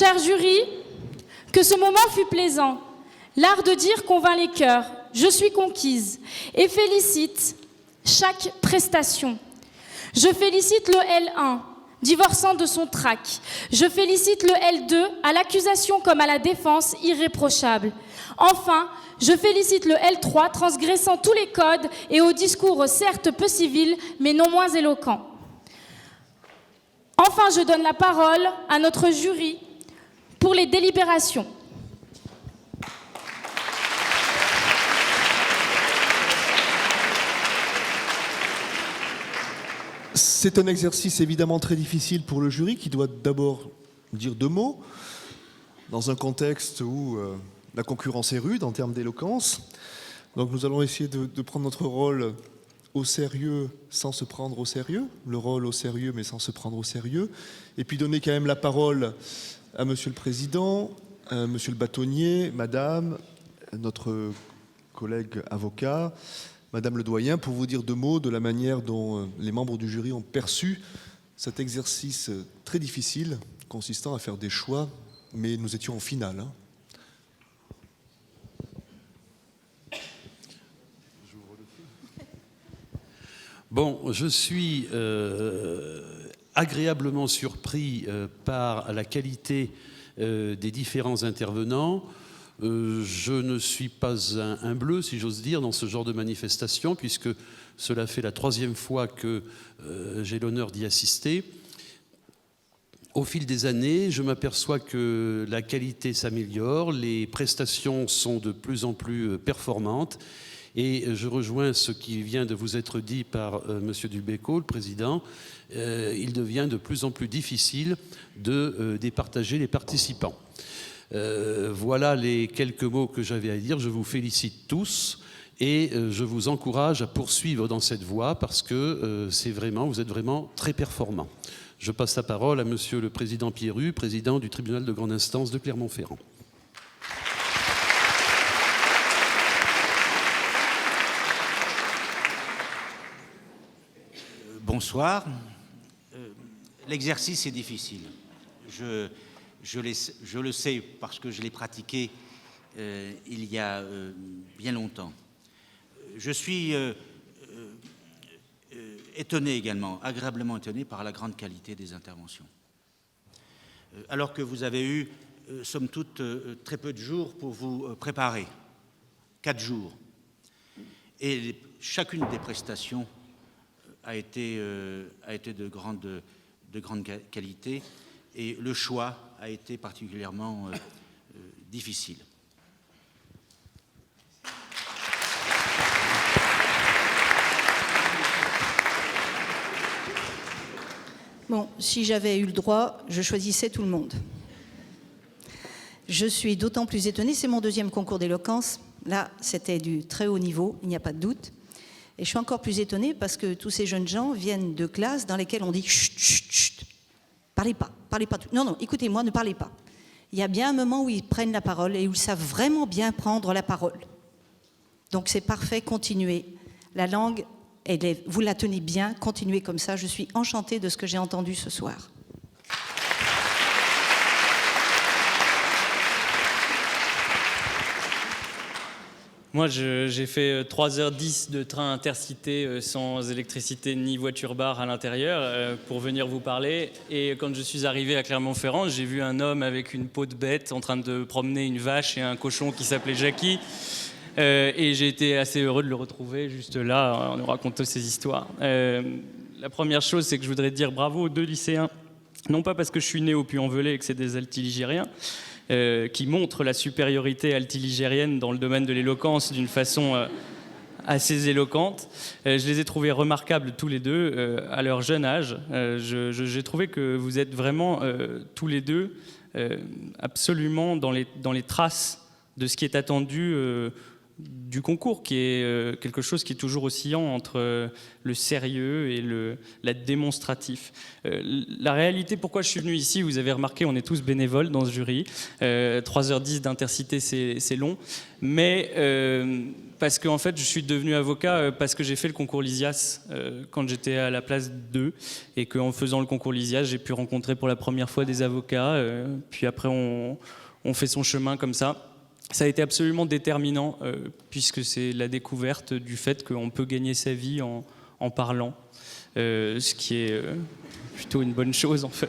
Cher jury, que ce moment fut plaisant. L'art de dire convainc les cœurs. Je suis conquise et félicite chaque prestation. Je félicite le L1, divorçant de son trac. Je félicite le L2, à l'accusation comme à la défense, irréprochable. Enfin, je félicite le L3, transgressant tous les codes et au discours certes peu civil, mais non moins éloquent. Enfin, je donne la parole à notre jury pour les délibérations. C'est un exercice évidemment très difficile pour le jury qui doit d'abord dire deux mots dans un contexte où la concurrence est rude en termes d'éloquence. Donc nous allons essayer de prendre notre rôle au sérieux sans se prendre au sérieux, le rôle au sérieux mais sans se prendre au sérieux, et puis donner quand même la parole à Monsieur le Président, à Monsieur le Bâtonnier, Madame, notre collègue avocat, Madame le Doyen, pour vous dire deux mots de la manière dont les membres du jury ont perçu cet exercice très difficile consistant à faire des choix, mais nous étions en finale. Bon, je suis agréablement surpris par la qualité des différents intervenants. Je ne suis pas un bleu, si j'ose dire, dans ce genre de manifestation, puisque cela fait la troisième fois que j'ai l'honneur d'y assister. Au fil des années, je m'aperçois que la qualité s'améliore, les prestations sont de plus en plus performantes, et je rejoins ce qui vient de vous être dit par Monsieur Dubéco, le Président. Il devient de plus en plus difficile de départager les participants. Voilà les quelques mots que j'avais à dire. Je vous félicite tous et je vous encourage à poursuivre dans cette voie parce que vous êtes vraiment très performants. Je passe la parole à Monsieur le Président Pierru, Président du Tribunal de grande instance de Clermont-Ferrand. Bonsoir. L'exercice est difficile. Je le sais parce que je l'ai pratiqué il y a bien longtemps. Je suis étonné également, agréablement étonné par la grande qualité des interventions. Alors que vous avez eu, somme toute, très peu de jours pour vous préparer, 4 jours. Et chacune des prestations a été de grande qualité et le choix a été particulièrement difficile. Bon, si j'avais eu le droit, je choisissais tout le monde. Je suis d'autant plus étonnée, c'est mon deuxième concours d'éloquence. Là, c'était du très haut niveau, il n'y a pas de doute. Et je suis encore plus étonnée parce que tous ces jeunes gens viennent de classes dans lesquelles on dit chut, chut, chut, parlez pas. Non, écoutez-moi, ne parlez pas. Il y a bien un moment où ils prennent la parole et où ils savent vraiment bien prendre la parole. Donc c'est parfait, continuez. La langue, vous la tenez bien, continuez comme ça. Je suis enchantée de ce que j'ai entendu ce soir. Moi, j'ai fait 3h10 de train intercité sans électricité ni voiture-bar à l'intérieur pour venir vous parler. Et quand je suis arrivé à Clermont-Ferrand, j'ai vu un homme avec une peau de bête en train de promener une vache et un cochon qui s'appelait Jackie. Et j'ai été assez heureux de le retrouver juste là, en nous racontant ces histoires. La première chose, c'est que je voudrais dire bravo aux 2 lycéens. Non pas parce que je suis né au Puy-en-Velay et que c'est des altiligériens, qui montrent la supériorité altiligérienne dans le domaine de l'éloquence d'une façon assez éloquente. Je les ai trouvés remarquables tous les deux à leur jeune âge. J'ai trouvé que vous êtes vraiment tous les deux absolument dans les traces de ce qui est attendu du concours, qui est quelque chose qui est toujours oscillant entre le sérieux et la démonstratif. La réalité, pourquoi je suis venu ici, vous avez remarqué, on est tous bénévoles dans ce jury. 3h10 d'intercité, c'est long. Mais parce qu'en fait, je suis devenu avocat parce que j'ai fait le concours Lysias quand j'étais à la place 2. Et qu'en faisant le concours Lysias, j'ai pu rencontrer pour la première fois des avocats. Puis après, on fait son chemin comme ça. Ça a été absolument déterminant, puisque c'est la découverte du fait qu'on peut gagner sa vie en parlant, ce qui est plutôt une bonne chose en fait.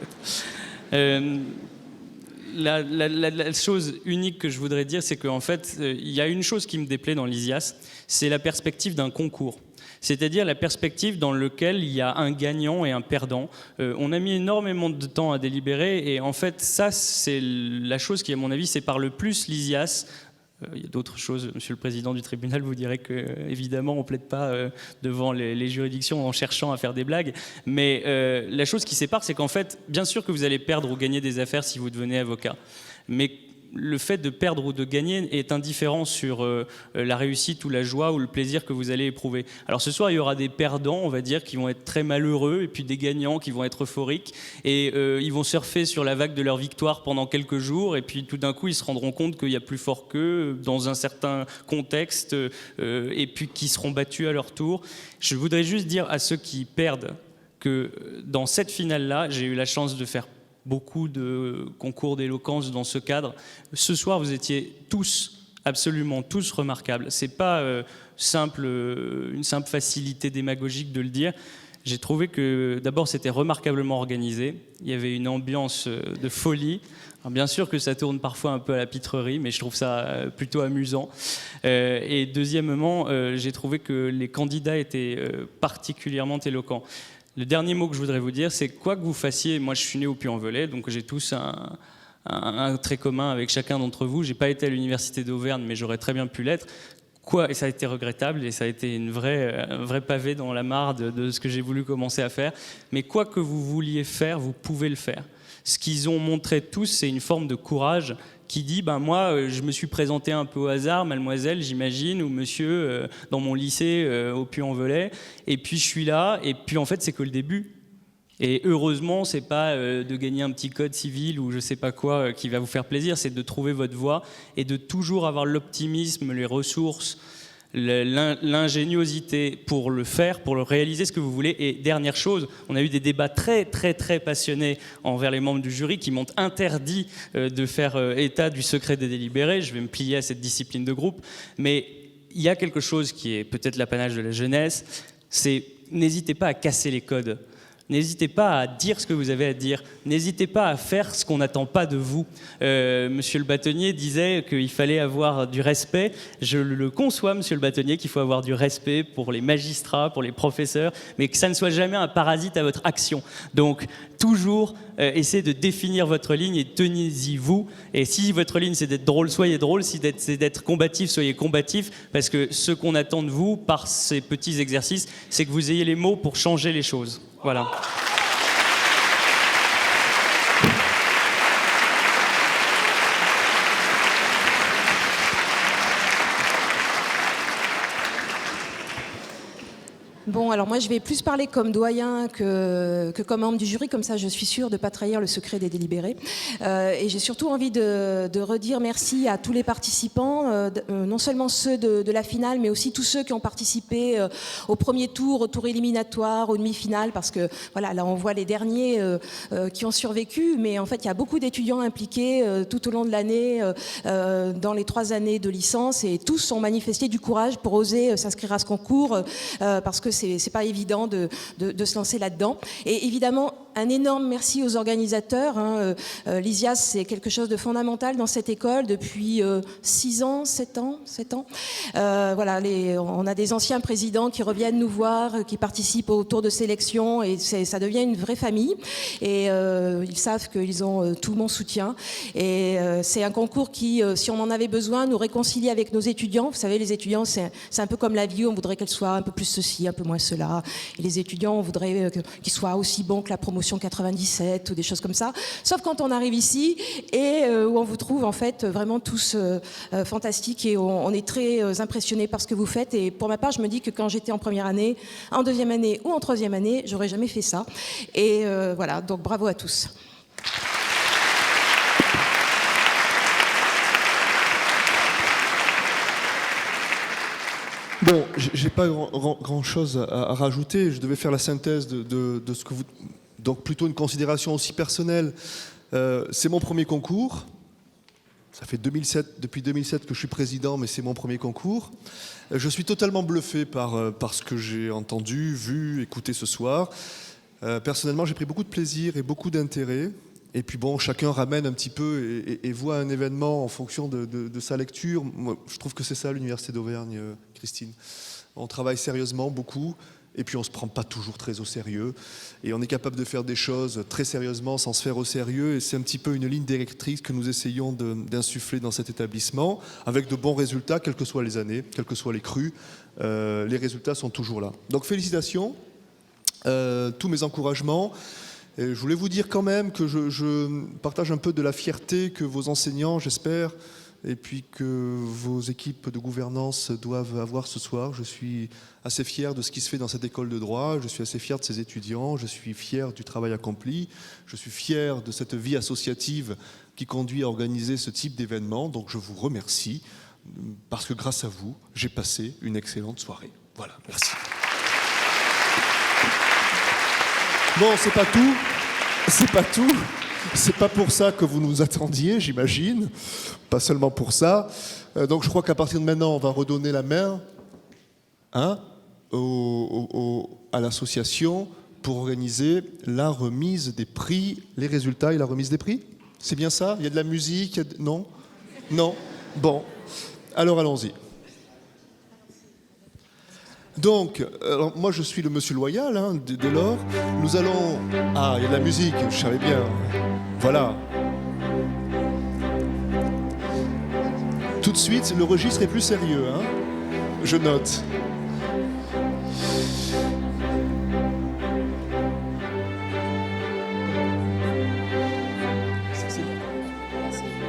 La chose unique que je voudrais dire, c'est qu'en fait, il y a une chose qui me déplaît dans Lysias, c'est la perspective d'un concours. C'est-à-dire la perspective dans laquelle il y a un gagnant et un perdant. On a mis énormément de temps à délibérer et en fait, ça, c'est la chose qui, à mon avis, sépare le plus Lysias. Il y a d'autres choses, Monsieur le Président du tribunal vous dirait qu'évidemment, on ne plaide pas devant les juridictions en cherchant à faire des blagues. Mais la chose qui sépare, c'est qu'en fait, bien sûr que vous allez perdre ou gagner des affaires si vous devenez avocat. Mais le fait de perdre ou de gagner est indifférent sur la réussite ou la joie ou le plaisir que vous allez éprouver. Alors ce soir, il y aura des perdants, on va dire, qui vont être très malheureux, et puis des gagnants qui vont être euphoriques, et ils vont surfer sur la vague de leur victoire pendant quelques jours, et puis tout d'un coup, ils se rendront compte qu'il y a plus fort qu'eux, dans un certain contexte, et puis qu'ils seront battus à leur tour. Je voudrais juste dire à ceux qui perdent que dans cette finale-là, j'ai eu la chance de faire beaucoup de concours d'éloquence dans ce cadre. Ce soir, vous étiez tous, absolument tous remarquables. C'est pas une simple facilité démagogique de le dire. J'ai trouvé que d'abord c'était remarquablement organisé. Il y avait une ambiance de folie. Alors, bien sûr que ça tourne parfois un peu à la pitrerie, mais je trouve ça plutôt amusant. Et deuxièmement, j'ai trouvé que les candidats étaient particulièrement éloquents. Le dernier mot que je voudrais vous dire, c'est quoi que vous fassiez, moi je suis né au Puy-en-Velay, donc j'ai tous un trait commun avec chacun d'entre vous. J'ai pas été à l'université d'Auvergne, mais j'aurais très bien pu l'être. Et ça a été regrettable, et ça a été un vrai pavé dans la mare de ce que j'ai voulu commencer à faire. Mais quoi que vous vouliez faire, vous pouvez le faire. Ce qu'ils ont montré tous, c'est une forme de courage qui dit, moi, je me suis présenté un peu au hasard, mademoiselle, j'imagine, ou monsieur, dans mon lycée au Puy-en-Velay, et puis je suis là, et puis en fait, c'est que le début. Et heureusement, c'est pas de gagner un petit code civil ou je sais pas quoi qui va vous faire plaisir, c'est de trouver votre voie et de toujours avoir l'optimisme, les ressources, l'ingéniosité pour le faire, pour le réaliser ce que vous voulez. Et dernière chose, on a eu des débats très très très passionnés envers les membres du jury qui m'ont interdit de faire état du secret des délibérés. Je vais me plier à cette discipline de groupe, mais il y a quelque chose qui est peut-être l'apanage de la jeunesse, c'est n'hésitez pas à casser les codes. N'hésitez pas à dire ce que vous avez à dire. N'hésitez pas à faire ce qu'on n'attend pas de vous. Monsieur le bâtonnier disait qu'il fallait avoir du respect. Je le conçois, monsieur le bâtonnier, qu'il faut avoir du respect pour les magistrats, pour les professeurs, mais que ça ne soit jamais un parasite à votre action. Donc, toujours essayez de définir votre ligne et tenez-y vous. Et si votre ligne, c'est d'être drôle, soyez drôle. Si c'est d'être combatif, soyez combatif. Parce que ce qu'on attend de vous, par ces petits exercices, c'est que vous ayez les mots pour changer les choses. Voilà. Bon, alors moi je vais plus parler comme doyen que comme membre du jury, comme ça je suis sûre de ne pas trahir le secret des délibérés. Et j'ai surtout envie de redire merci à tous les participants, non seulement ceux de la finale, mais aussi tous ceux qui ont participé au premier tour, au tour éliminatoire, aux demi-finales, parce que voilà, là on voit les derniers qui ont survécu, mais en fait il y a beaucoup d'étudiants impliqués tout au long de l'année, dans les 3 années de licence, et tous ont manifesté du courage pour oser s'inscrire à ce concours, parce que c'est pas évident de se lancer là-dedans. Et évidemment, un énorme merci aux organisateurs. Lysias, c'est quelque chose de fondamental dans cette école depuis 7 ans. Voilà, on a des anciens présidents qui reviennent nous voir, qui participent au tour de sélection, et ça devient une vraie famille. Et ils savent qu'ils ont tout mon soutien. Et c'est un concours qui, si on en avait besoin, nous réconcilie avec nos étudiants. Vous savez, les étudiants, c'est un peu comme la vie. On voudrait qu'elle soit un peu plus ceci, un peu moins cela. Et les étudiants, on voudrait qu'ils soient aussi bons que la promotion promotion 97 ou des choses comme ça. Sauf quand on arrive ici et où on vous trouve en fait vraiment tous fantastiques et on est très impressionnés par ce que vous faites. Et pour ma part, je me dis que quand j'étais en première année, en deuxième année ou en troisième année, j'aurais jamais fait ça. Et voilà, donc bravo à tous. Bon, j'ai pas grand chose à rajouter. Je devais faire la synthèse de ce que vous... Donc plutôt une considération aussi personnelle. C'est mon premier concours. Ça fait depuis 2007 que je suis président, mais c'est mon premier concours. Je suis totalement bluffé par ce que j'ai entendu, vu, écouté ce soir. Personnellement, j'ai pris beaucoup de plaisir et beaucoup d'intérêt. Et puis bon, chacun ramène un petit peu et voit un événement en fonction de sa lecture. Moi, je trouve que c'est ça l'Université d'Auvergne, Christine. On travaille sérieusement, beaucoup, et puis on ne se prend pas toujours très au sérieux. Et on est capable de faire des choses très sérieusement sans se faire au sérieux. Et c'est un petit peu une ligne directrice que nous essayons d'insuffler dans cet établissement, avec de bons résultats, quelles que soient les années, quels que soient les crus. Les résultats sont toujours là. Donc félicitations, tous mes encouragements. Et je voulais vous dire quand même que je partage un peu de la fierté que vos enseignants, j'espère, et puis que vos équipes de gouvernance doivent avoir ce soir. Je suis assez fier de ce qui se fait dans cette école de droit, je suis assez fier de ses étudiants, je suis fier du travail accompli, je suis fier de cette vie associative qui conduit à organiser ce type d'événement. Donc je vous remercie, parce que grâce à vous, j'ai passé une excellente soirée. Voilà, merci. Bon, c'est pas tout. C'est pas tout. C'est pas pour ça que vous nous attendiez, j'imagine. Pas seulement pour ça. Donc je crois qu'à partir de maintenant, on va redonner la main à l'association pour organiser la remise des prix, les résultats et la remise des prix. C'est bien ça? Il y a de la musique? Non? Non? Bon. Alors allons-y. Donc, moi je suis le monsieur loyal, hein, dès lors. Nous allons... Ah, il y a de la musique, je savais bien. Voilà. Tout de suite, le registre est plus sérieux, hein. Je note.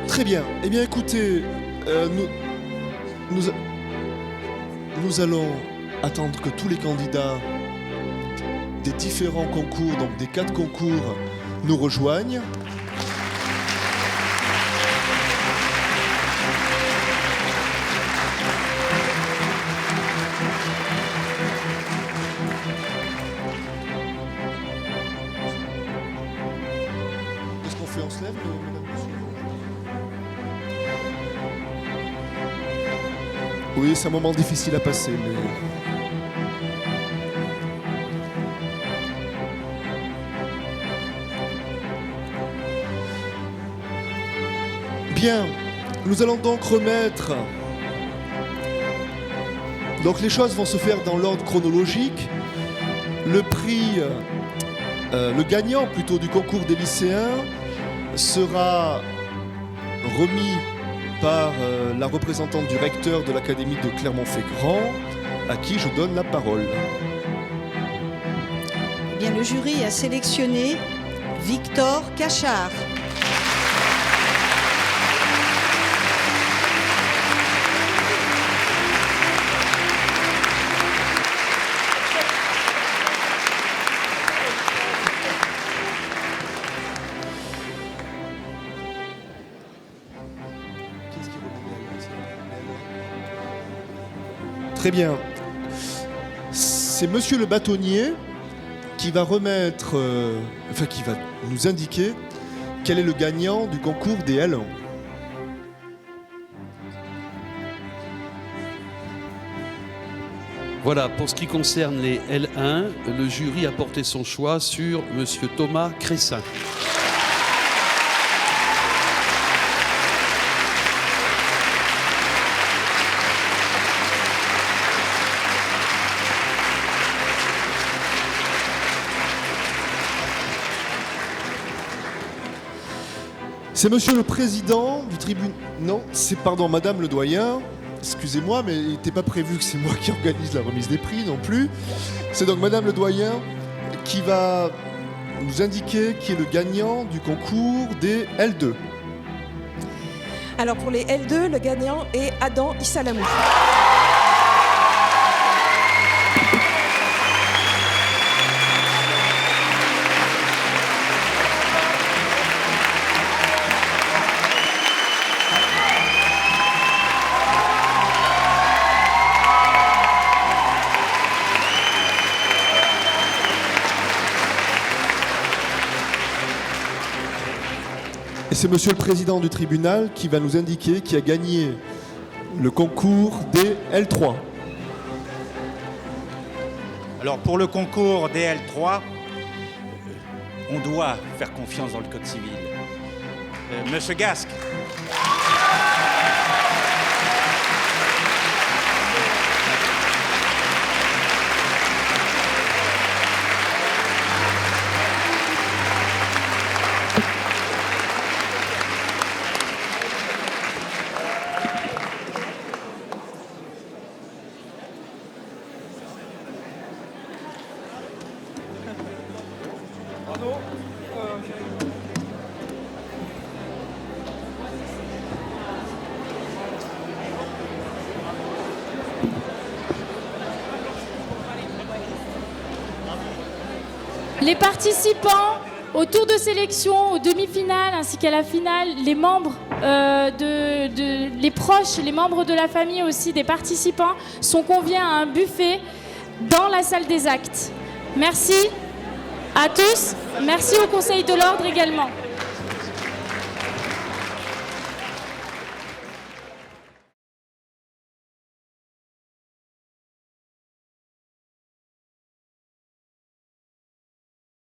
Très bien. Eh bien, écoutez, nous allons attendre que tous les candidats des différents concours, donc des 4 concours, nous rejoignent. Qu'est-ce qu'on fait? On se lève, mesdames, messieurs? Oui, c'est un moment difficile à passer, mais... Bien, nous allons donc remettre... Donc les choses vont se faire dans l'ordre chronologique. Le prix, le gagnant plutôt du concours des lycéens sera remis par la représentante du recteur de l'Académie de Clermont-Ferrand, à qui je donne la parole. Eh bien, le jury a sélectionné Victor Cachard. Très bien. C'est monsieur le bâtonnier qui va remettre, qui va nous indiquer quel est le gagnant du concours des L1. Voilà, pour ce qui concerne les L1, le jury a porté son choix sur monsieur Thomas Cressin. C'est monsieur le président du tribunal... Non, c'est, pardon, madame le doyen. Excusez-moi, mais il n'était pas prévu que c'est moi qui organise la remise des prix non plus. C'est donc madame le doyen qui va nous indiquer qui est le gagnant du concours des L2. Alors pour les L2, le gagnant est Adam Issalamou. Et c'est Monsieur le Président du tribunal qui va nous indiquer qui a gagné le concours des L3. Alors pour le concours des L3, on doit faire confiance dans le Code civil. Monsieur Gasque. Les participants au tour de sélection, aux demi-finales ainsi qu'à la finale, les membres, les proches, les membres de la famille aussi des participants sont conviés à un buffet dans la salle des actes. Merci à tous, merci au Conseil de l'Ordre également.